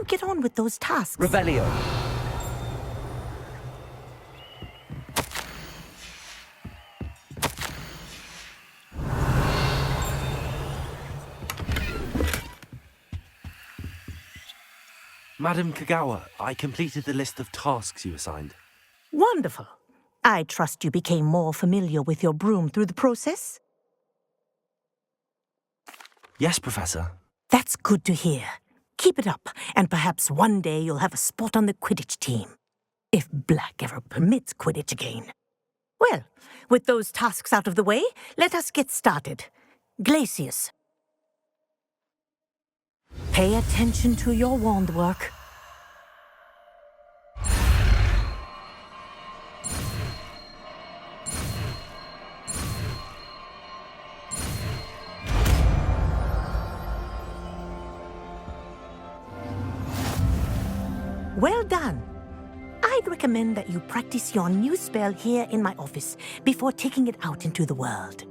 you get on with those tasks? Revelio. Madam Kagawa, I completed the list of tasks you assigned. Wonderful. I trust you became more familiar with your broom through the process? Yes, Professor. That's good to hear. Keep it up, and perhaps one day you'll have a spot on the Quidditch team. If Black ever permits Quidditch again. Well, with those tasks out of the way, let us get started. Glacius. Pay attention to your wand work. Well done. I'd recommend that you practice your new spell here in my office before taking it out into the world.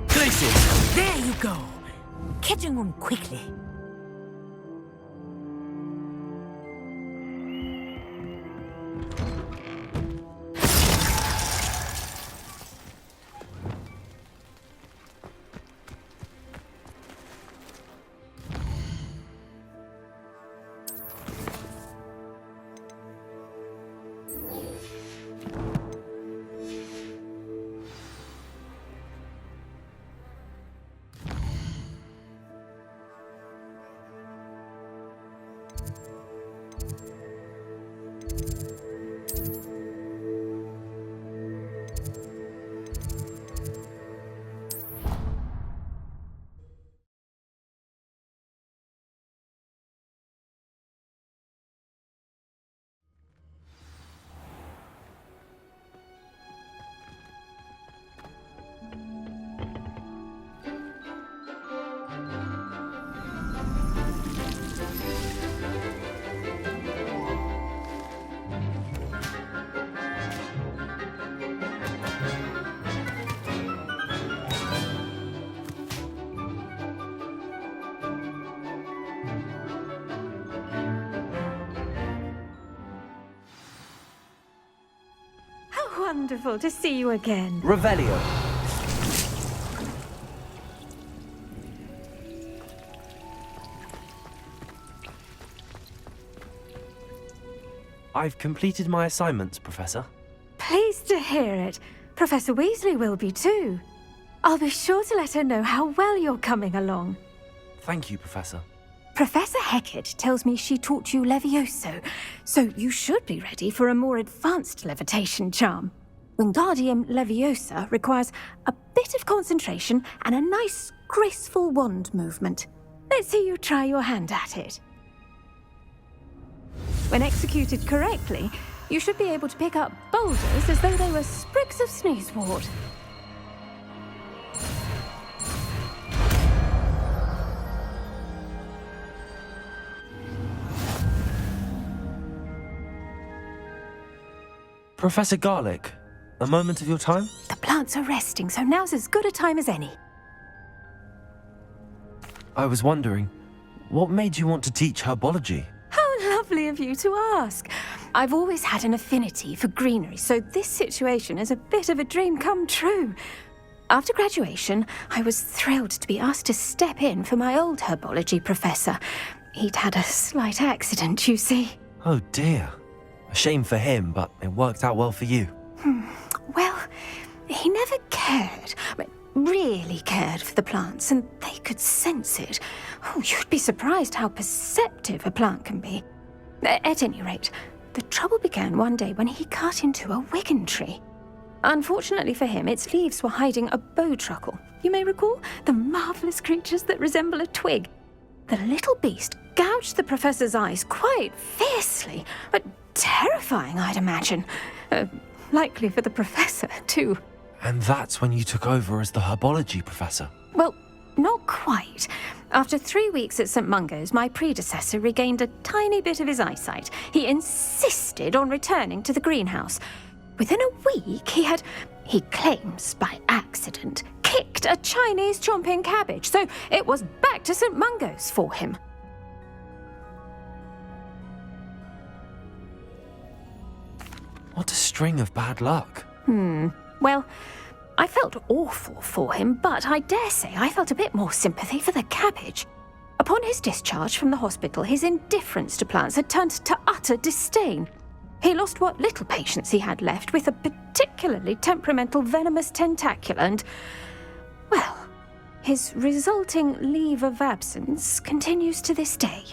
Glacius! There you go. Catching on quickly. Wonderful to see you again. Revelio. I've completed my assignments, Professor. Pleased to hear it. Professor Weasley will be too. I'll be sure to let her know how well you're coming along. Thank you, Professor. Professor Hecat tells me she taught you Levioso, so you should be ready for a more advanced levitation charm. Wingardium Leviosa requires a bit of concentration and a nice, graceful wand movement. Let's see you try your hand at it. When executed correctly, you should be able to pick up boulders as though they were sprigs of sneezewort. Professor Garlick, a moment of your time? The plants are resting, so now's as good a time as any. I was wondering, what made you want to teach herbology? How lovely of you to ask. I've always had an affinity for greenery, so this situation is a bit of a dream come true. After graduation, I was thrilled to be asked to step in for my old herbology professor. He'd had a slight accident, you see. Oh dear. A shame for him, but it worked out well for you. Well, he never cared, really cared for the plants, and they could sense it. Oh, you'd be surprised how perceptive a plant can be. At any rate, the trouble began one day when he cut into a wigan tree. Unfortunately for him, its leaves were hiding a bowtruckle. You may recall the marvellous creatures that resemble a twig. The little beast gouged the professor's eyes quite fiercely, but terrifying, I'd imagine. likely for the professor, too. And that's when you took over as the herbology professor. Well, not quite. After 3 weeks at St. Mungo's, my predecessor regained a tiny bit of his eyesight. He insisted on returning to the greenhouse. Within a week, he claims by accident, kicked a Chinese chomping cabbage, so it was back to St. Mungo's for him. What a string of bad luck. Well, I felt awful for him, but I dare say I felt a bit more sympathy for the cabbage. Upon his discharge from the hospital, his indifference to plants had turned to utter disdain. He lost what little patience he had left with a particularly temperamental venomous tentacula and, well, his resulting leave of absence continues to this day.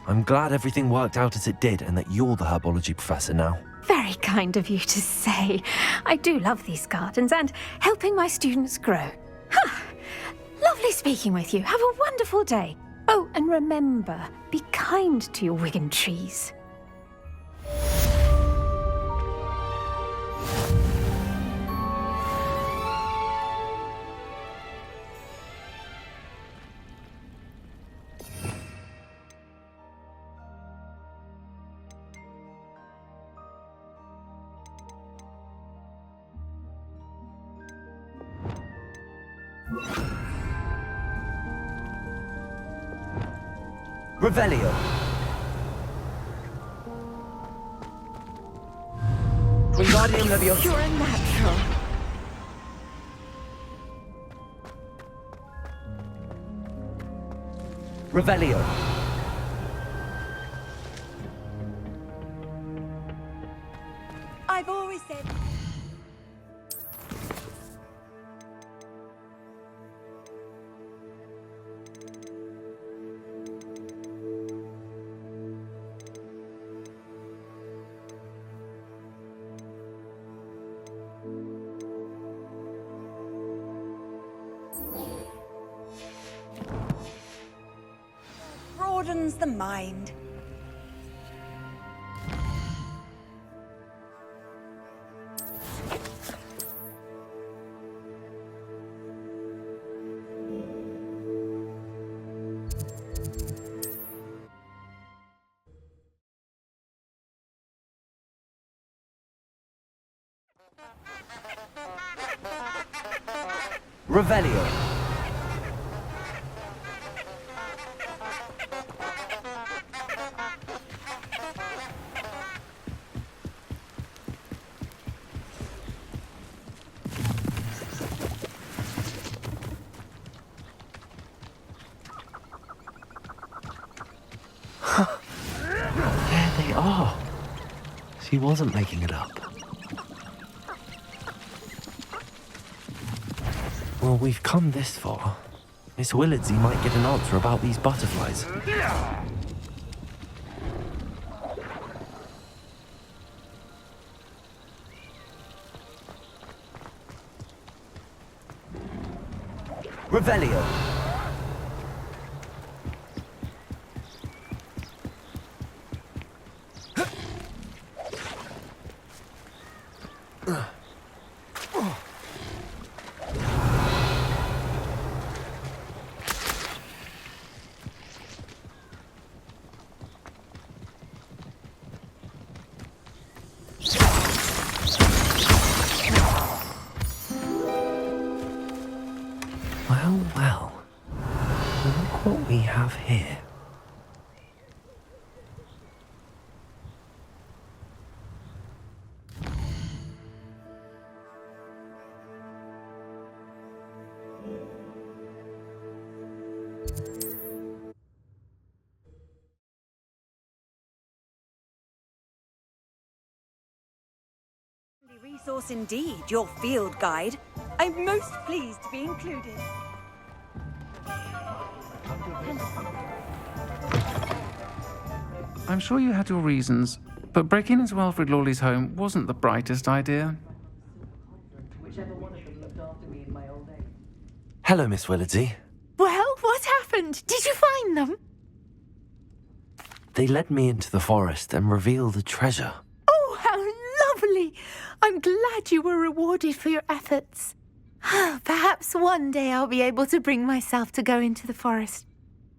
I'm glad everything worked out as it did and that you're the herbology professor now. Very kind of you to say. I do love these gardens and helping my students grow. Lovely speaking with you. Have a wonderful day. Oh, and remember, be kind to your Wigan trees. Revelio. Wingardium Leviosa. You're a natural. Revelio. I've always said... broadens the mind. Revelio. There they are. She wasn't making it up. Well, we've come this far. Miss Willardsey might get an answer about these butterflies. Revelio. Well, look what we have here. Resource indeed, your field guide. I'm most pleased to be included. I'm sure you had your reasons, but breaking into Wilfred Lawley's home wasn't the brightest idea. whichever one of them looked after me in my old age. Hello, Miss Willardsey. Well, what happened? Did you find them? They led me into the forest and revealed a treasure. Oh, how lovely! I'm glad you were rewarded for your efforts. Perhaps one day I'll be able to bring myself to go into the forest.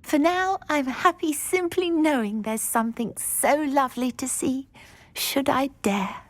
For now, I'm happy simply knowing there's something so lovely to see, should I dare.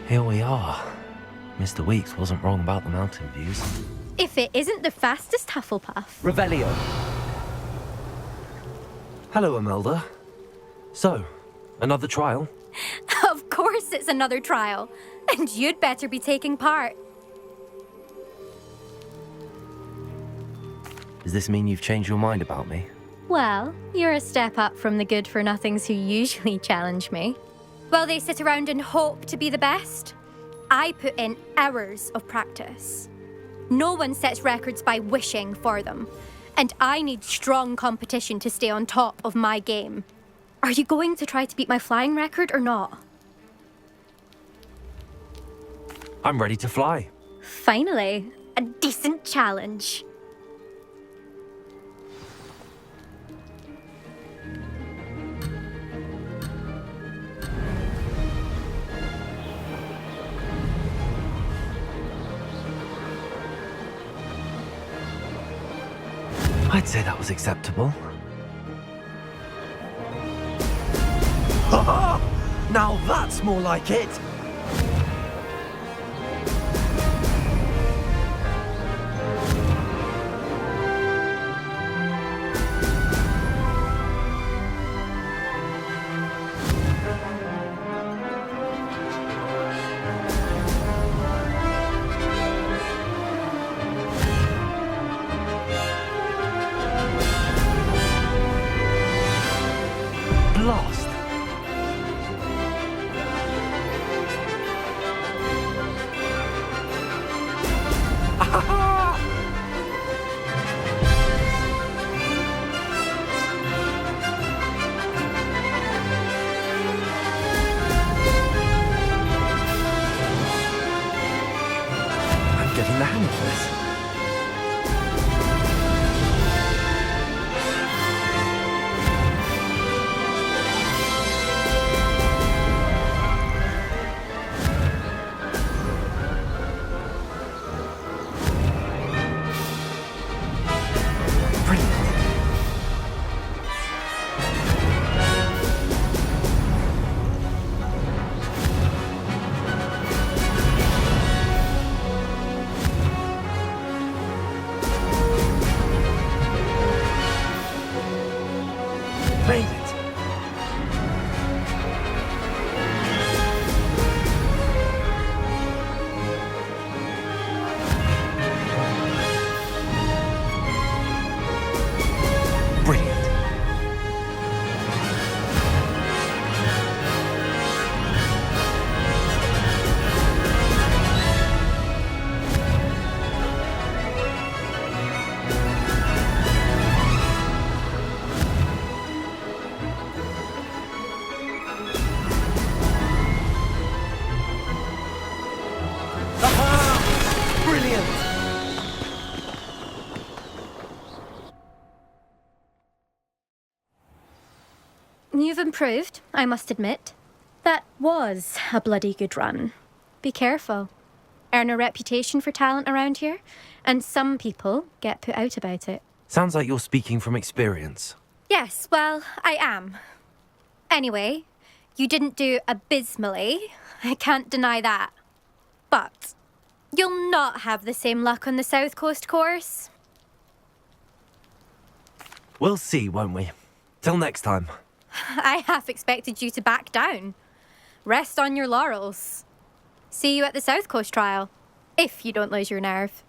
Here we are. Mr. Weeks wasn't wrong about the mountain views. If it isn't the fastest Hufflepuff. Revelio. Hello, Imelda. So, another trial? Of course it's another trial. And you'd better be taking part. Does this mean you've changed your mind about me? Well, you're a step up from the good-for-nothings who usually challenge me. While they sit around and hope to be the best, I put in hours of practice. No one sets records by wishing for them, and I need strong competition to stay on top of my game. Are you going to try to beat my flying record or not? I'm ready to fly. Finally, a decent challenge. I'd say that was acceptable. Ha! Now that's more like it! Blast! You've improved, I must admit. That was a bloody good run. Be careful. Earn a reputation for talent around here, and some people get put out about it. Sounds like you're speaking from experience. Yes, well, I am. Anyway, you didn't do abysmally. I can't deny that. But you'll not have the same luck on the South Coast course. We'll see, won't we? Till next time. I half expected you to back down. Rest on your laurels. See you at the South Coast trial, if you don't lose your nerve.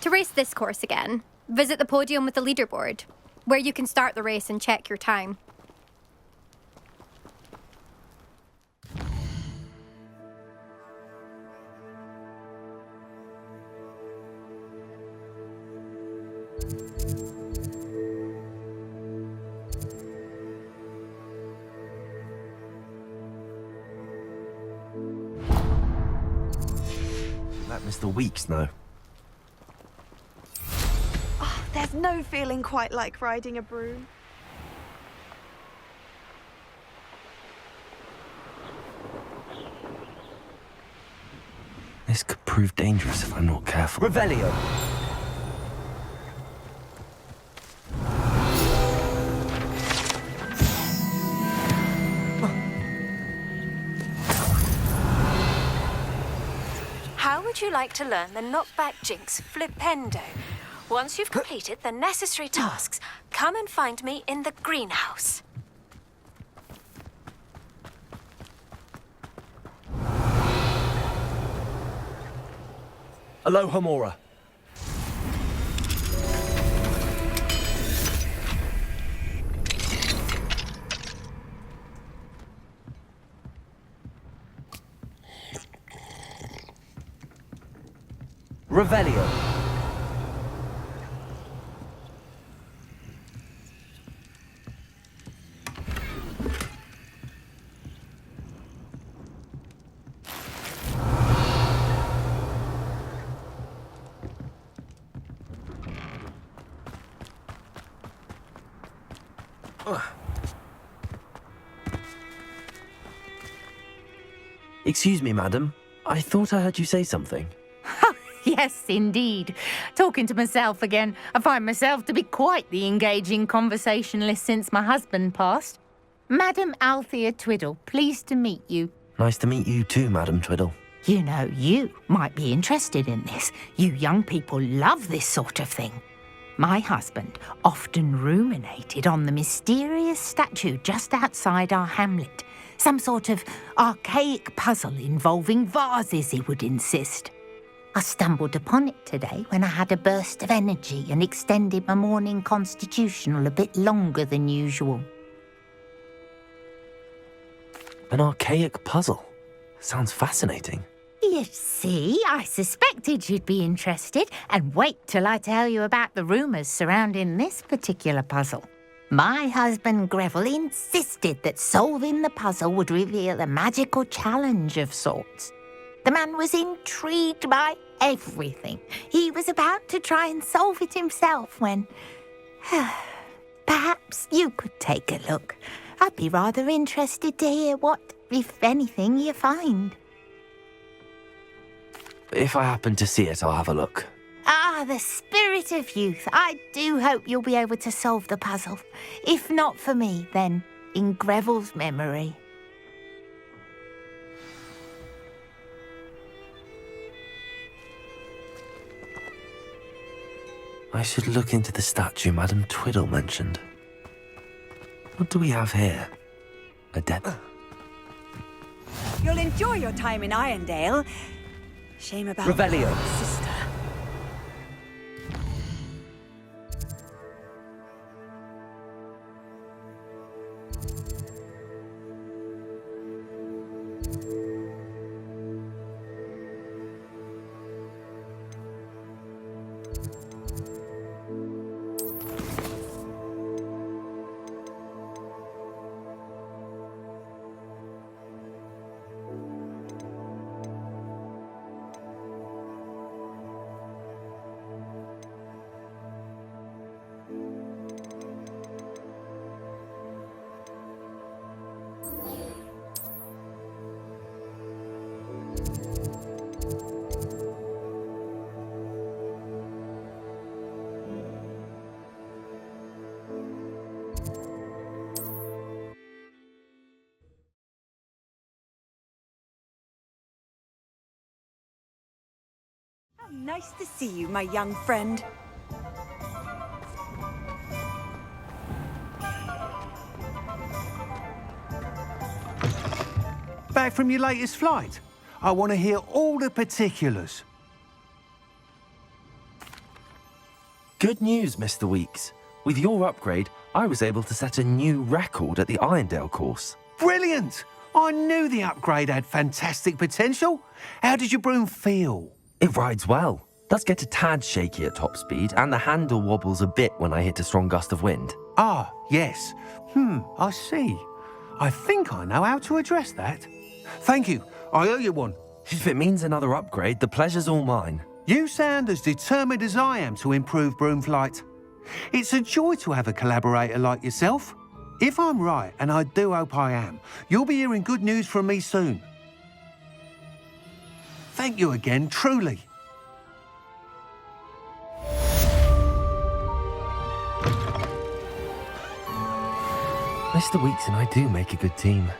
To race this course again, visit the podium with the leaderboard, where you can start the race and check your time. Let Mr. Weeks know. Oh, there's no feeling quite like riding a broom. This could prove dangerous if I'm not careful. Revelio. How would you like to learn the knockback jinx flipendo? Once you've completed the necessary tasks, come and find me in the greenhouse. Aloha Mora. Revelio. Excuse me, madam. I thought I heard you say something. Yes, indeed. Talking to myself again. I find myself to be quite the engaging conversationalist since my husband passed. Madam Althea Twiddle, pleased to meet you. Nice to meet you too, Madam Twiddle. You know, you might be interested in this. You young people love this sort of thing. My husband often ruminated on the mysterious statue just outside our hamlet. Some sort of archaic puzzle involving vases, he would insist. I stumbled upon it today when I had a burst of energy and extended my morning constitutional a bit longer than usual. An archaic puzzle. Sounds fascinating. You see, I suspected you'd be interested, and wait till I tell you about the rumours surrounding this particular puzzle. My husband Greville insisted that solving the puzzle would reveal a magical challenge of sorts. The man was intrigued by everything. He was about to try and solve it himself when... Perhaps you could take a look. I'd be rather interested to hear what, if anything, you find. If I happen to see it, I'll have a look. Ah, the spirit of youth. I do hope you'll be able to solve the puzzle. If not for me, then in Greville's memory. I should look into the statue Madam Twiddle mentioned. What do we have here? A dead... You'll enjoy your time in Irondale. Shame about Revelio. sister. Nice to see you, my young friend. Back from your latest flight? I want to hear all the particulars. Good news, Mr. Weeks. With your upgrade, I was able to set a new record at the Irondale course. Brilliant! I knew the upgrade had fantastic potential. How did your broom feel? It rides well. Does get a tad shaky at top speed, and the handle wobbles a bit when I hit a strong gust of wind. Ah, yes. I see. I think I know how to address that. Thank you. I owe you one. If it means another upgrade, the pleasure's all mine. You sound as determined as I am to improve broom flight. It's a joy to have a collaborator like yourself. If I'm right, and I do hope I am, you'll be hearing good news from me soon. Thank you again, truly. Mr. Weeks and I do make a good team.